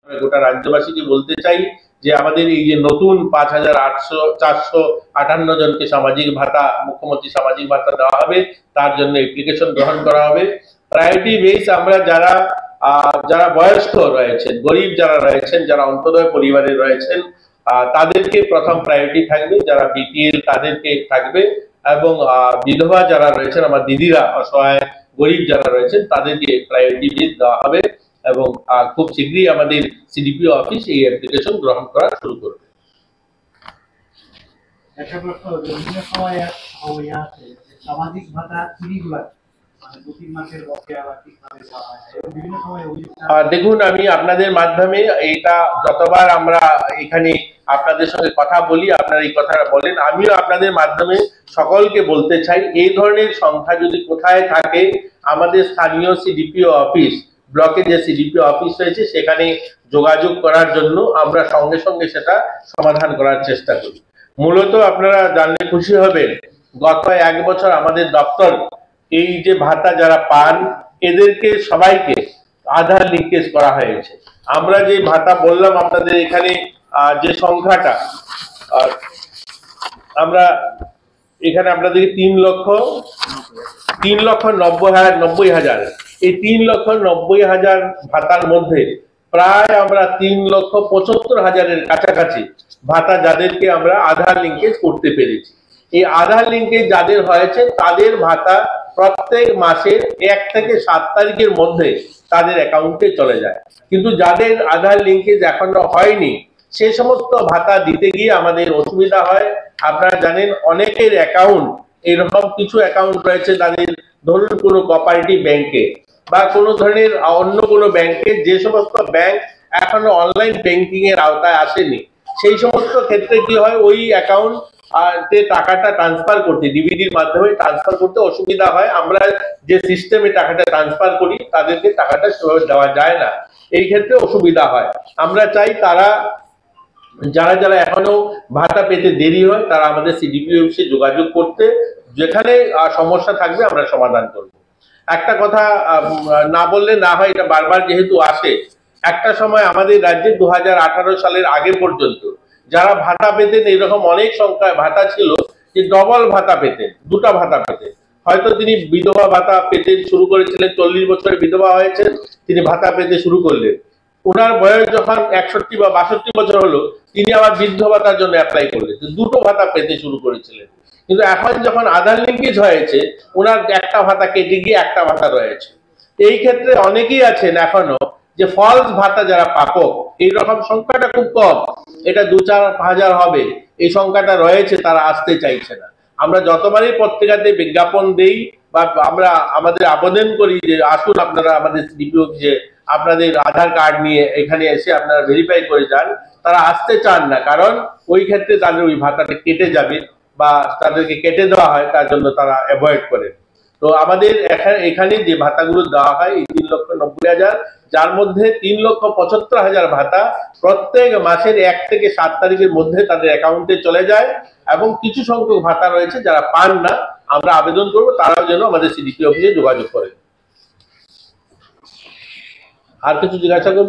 গোটা রাজ্যবাসীকে বলতে চাই যে আমাদের এই যে নতুন 5,458 জনকে সামাজিক ভাতা, মুখ্যমন্ত্রী সামাজিক ভাতা দেওয়া হবে, তার জন্য অ্যাপ্লিকেশন গ্রহণ করা হবে। প্রায়োরিটি বেস আমরা যারা বয়স্ক রয়েছেন, গরিব যারা রয়েছেন, যারা অন্তোদয় পরিবারে রয়েছেন, তাদেরকে প্রথম প্রায়োরিটি থাকবে, যারা বিপিএল তাদেরকে থাকবে, এবং বিধবা যারা রয়েছেন, আমার দিদিরা, অসহায় গরিব যারা রয়েছেন, তাদেরকে প্রায়োরিটি বেস দেওয়া হবে। এবং খুব শীঘ্রই আমাদের সিডিপিও অফিস এই অ্যাপ্লিকেশন গ্রহণ করা শুরু করবে। একটা প্রশ্ন, বিভিন্ন সময় সামাজিক ভাতা চুরিগুলা দেখুন, আমি আপনাদের মাধ্যমে এটা যতবার আমরা এখানে আপনাদের সঙ্গে কথা বলি, আপনারা এই কথাটা বলেন, আমিও আপনাদের মাধ্যমে সকলকে বলতে চাই, এই ধরনের সংখ্যা যদি কোথায় থাকে, আমাদের স্থানীয় সিডিপিও অফিস, ব্লকে যে সিডিপিও অফিস রয়েছে সেখানে যোগাযোগ করার জন্য আমরা সঙ্গে সঙ্গে সেটা সমাধান করার চেষ্টা করি। মূলত আপনারা জানলে খুশি হবেন, গত 1 বছর আমাদের দপ্তর এই যে ভাতা যারা পান এদেরকে সবাইকে আধার লিঙ্কেজ করা হয়েছে। আমরা যে ভাতা বললাম আপনাদের এখানে, যে সংখ্যাটা আমরা এখানে আপনাদেরকে 3,90,000 এই 3,90,000 ভাতার মধ্যে প্রায় আমরা 3,75,000-এর কাছাকাছি ভাতা যাদেরকে আমরা আধার লিঙ্কেজ করতে পেরেছি। এই আধার লিঙ্কেজ যাদের হয়েছে তাদের ভাতা প্রত্যেক মাসের 1 থেকে 7 তারিখের মধ্যে তাদের অ্যাকাউন্টে চলে যায়। কিন্তু যাদের আধার লিঙ্কেজ এখনো হয়নি, সেই সমস্ত ভাতা দিতে গিয়ে আমাদের অসুবিধা হয়। আপনারা জানেন, অনেকের অ্যাকাউন্ট, এরকম কিছু অ্যাকাউন্ট রয়েছে তাদের, ধরুন কোনো কোঅপারেটিভ ব্যাংকে বা কোনো ধরনের অন্য কোনো ব্যাংকে, যে সমস্ত ব্যাংক এখনো অনলাইন ব্যাংকিং এর আওতায় আসেনি, সেই সমস্ত ক্ষেত্রে কি হয়, ওই অ্যাকাউন্ট টাকাটা ট্রান্সফার করতে, ডিবিডির মাধ্যমে ট্রান্সফার করতে অসুবিধা হয়। আমরা যে সিস্টেমে টাকাটা ট্রান্সফার করি তাদেরকে টাকাটা সেভাবে দেওয়া যায় না, এই ক্ষেত্রে অসুবিধা হয়। আমরা চাই তারা যারা এখনো ভাতা পেতে দেরি হয় তারা আমাদের সিডিপিও অফিসে যোগাযোগ করতে, যেখানে সমস্যা থাকবে আমরা সমাধান করব। একটা কথা না বললে না হয়, এটা বারবার যেহেতু আসে, একটা সময় আমাদের রাজ্যে 2018 সালের আগে পর্যন্ত যারা ভাতা পেতেন, এরকম অনেক সংখ্যায় ভাতা ছিল যে ডবল ভাতা পেতেন, 2টা ভাতা পেতেন। হয়তো তিনি বিধবা ভাতা পেতে শুরু করেছিলেন, 40 বছরে বিধবা হয়েছেন, তিনি ভাতা পেতে শুরু করলেন। ওনার বয়স যখন 61 বা 62 বছর হলো, তিনি আবার বৃদ্ধ ভাতার জন্য অ্যাপ্লাই করলেন, 2টো ভাতা পেতে শুরু করেছিলেন। কিন্তু এখন যখন আধার লিঙ্কেজ হয়েছে, ওনার একটা ভাতা কেটে গিয়ে একটা ভাতা রয়েছে। এই ক্ষেত্রে অনেকেই আছেন এখনো যে ফলস ভাতা যারা প্রাপক, এইরকম সংখ্যাটা খুব কম, এটা 2-4 হাজার হবে, এই সংখ্যাটা রয়েছে, তারা আসতে চাইছে না। আমরা যতবারই পত্রিকাতে বিজ্ঞাপন দেই বা আমরা আমাদের আবেদন করি যে আসুন আপনারা আমাদের সিডিপিও অফিসে আপনাদের আধার কার্ড নিয়ে এখানে এসে আপনারা ভেরিফাই করে যান, তারা আসতে চান না, কারণ ওই ক্ষেত্রে তাদের ওই ভাতাটা কেটে যাবে বা তাদেরকে কেটে দেওয়া হয়, তার জন্য তারা অ্যাভয়েড করে। তো আমাদের এখানে যে ভাতাগুলো দেওয়া হয়, এই 3,90,000, যার মধ্যে 3,75,000 ভাতা প্রত্যেক মাসের 1 থেকে 7 তারিখের মধ্যে তাদের অ্যাকাউন্টে চলে যায়, এবং কিছু সংখ্যক ভাতা রয়েছে যারা পান না, আমরা আবেদন করব তারাও যেন আমাদের সিডিপিও অফিসে যোগাযোগ করে। আর কিছু জিজ্ঞাসা করব?